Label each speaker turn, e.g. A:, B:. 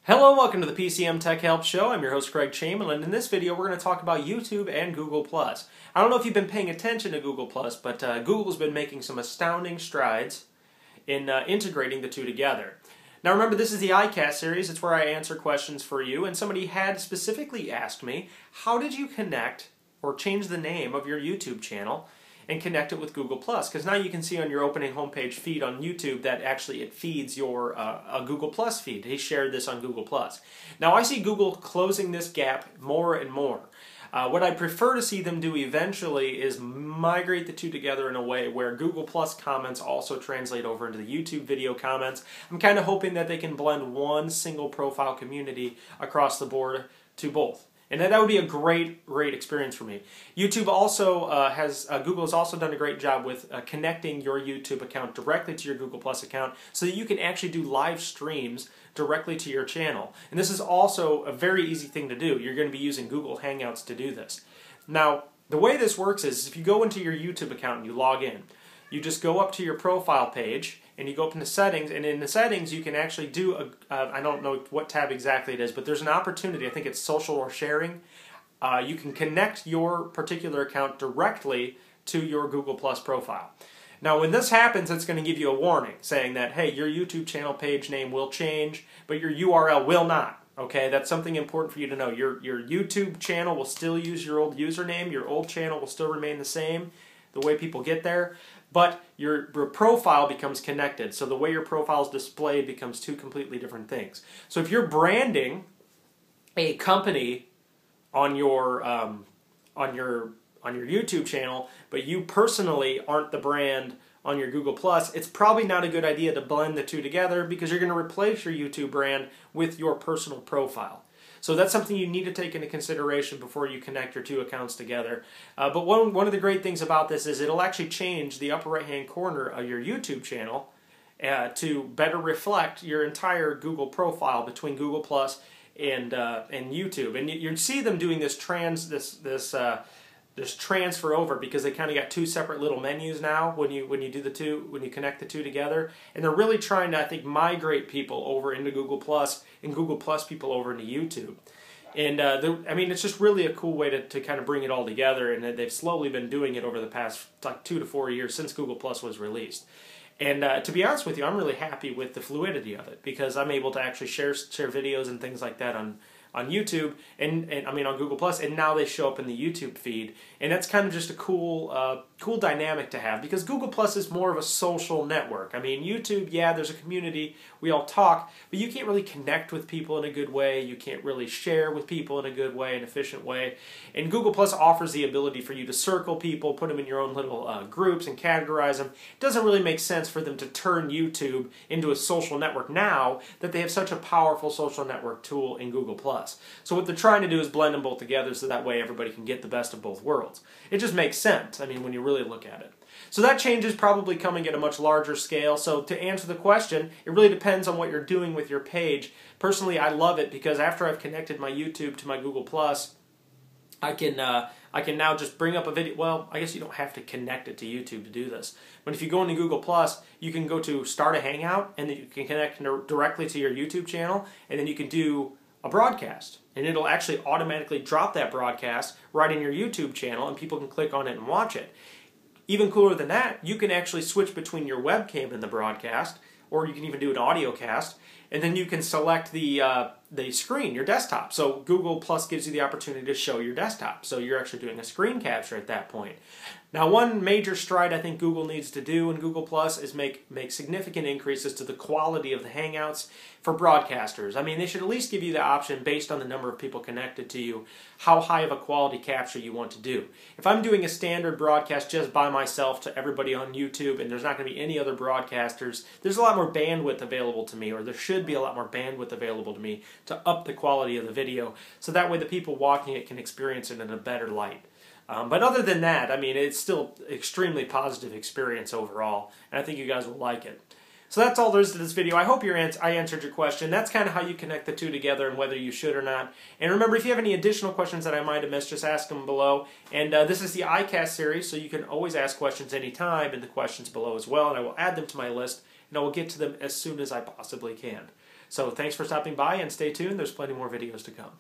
A: Hello and welcome to the PCM Tech Help Show. I'm your host Craig Chamberlain. In this video we're going to talk about YouTube and Google+. I don't know if you've been paying attention to Google+, but Google's been making some astounding strides in integrating the two together. Now remember, this is the iCast series. It's where I answer questions for you, and somebody had specifically asked me, how did you connect or change the name of your YouTube channel and connect it with Google+? Because now you can see on your opening homepage feed on YouTube that actually it feeds your a Google+ feed. He shared this on Google+. Now I see Google closing this gap more and more. What I prefer to see them do eventually is migrate the two together in a way where Google+ comments also translate over into the YouTube video comments. I'm kind of hoping that they can blend one single profile community across the board to both. And that would be a great experience for me. YouTube also Google has also done a great job with connecting your YouTube account directly to your Google+ account so that you can actually do live streams directly to your channel. And this is also a very easy thing to do. You're going to be using Google Hangouts to do this. Now, the way this works is if you go into your YouTube account and you log in, you just go up to your profile page and you go up into settings, and in the settings you can actually do I don't know what tab exactly it is, but there's an opportunity, I think it's social or sharing. You can connect your particular account directly to your Google+ profile. Now when this happens, it's going to give you a warning saying that, hey, your YouTube channel page name will change, but your URL will not. Okay, that's something important for you to know. Your YouTube channel will still use your old username, your old channel will still remain the same, the way people get there, but your profile becomes connected. So the way your profile is displayed becomes two completely different things. So if you're branding a company on your YouTube channel, but you personally aren't the brand on your Google+, it's probably not a good idea to blend the two together because you're going to replace your YouTube brand with your personal profile. So that's something you need to take into consideration before you connect your two accounts together. But one of the great things about this is it'll actually change the upper right-hand corner of your YouTube channel to better reflect your entire Google profile between Google+ and YouTube. And you see them doing this transfer over because they kind of got two separate little menus now when you connect the two together, and they're really trying to, I think, migrate people over into Google+ and Google+ people over into YouTube. And I mean, it's just really a cool way to kind of bring it all together, and they've slowly been doing it over the past like 2 to 4 years since Google+ was released. And to be honest with you, I'm really happy with the fluidity of it because I'm able to actually share videos and things like that on YouTube and I mean on Google+, and now they show up in the YouTube feed, and that's kind of just a cool dynamic to have because Google+ is more of a social network. I mean, YouTube, yeah, there's a community, we all talk, but you can't really connect with people in a good way, you can't really share with people in a good way, an efficient way, and Google+ offers the ability for you to circle people, put them in your own little groups and categorize them. It doesn't really make sense for them to turn YouTube into a social network now that they have such a powerful social network tool in Google+. So what they're trying to do is blend them both together so that way everybody can get the best of both worlds. It just makes sense, I mean, when you really look at it. So that change is probably coming at a much larger scale. So to answer the question, it really depends on what you're doing with your page. Personally, I love it because after I've connected my YouTube to my Google+, I can now just bring up a video. Well, I guess you don't have to connect it to YouTube to do this. But if you go into Google+, you can go to Start a Hangout, and then you can connect directly to your YouTube channel, and then you can do a broadcast. And it'll actually automatically drop that broadcast right in your YouTube channel, and people can click on it and watch it. Even cooler than that, you can actually switch between your webcam and the broadcast, or you can even do an audio cast, and then you can select the screen, your desktop. So Google Plus gives you the opportunity to show your desktop. So you're actually doing a screen capture at that point. Now, one major stride I think Google needs to do in Google Plus is make significant increases to the quality of the Hangouts for broadcasters. I mean, they should at least give you the option based on the number of people connected to you, how high of a quality capture you want to do. If I'm doing a standard broadcast just by myself to everybody on YouTube and there's not going to be any other broadcasters, there's a lot more bandwidth available to me, or there should be a lot more bandwidth available to me to up the quality of the video so that way the people watching it can experience it in a better light. But other than that, I mean, it's still extremely positive experience overall, and I think you guys will like it. So that's all there is to this video. I hope I answered your question. That's kind of how you connect the two together and whether you should or not. And remember, if you have any additional questions that I might have missed, just ask them below. And this is the iCast series, so you can always ask questions anytime in the questions below as well, and I will add them to my list, and I will get to them as soon as I possibly can. So thanks for stopping by and stay tuned. There's plenty more videos to come.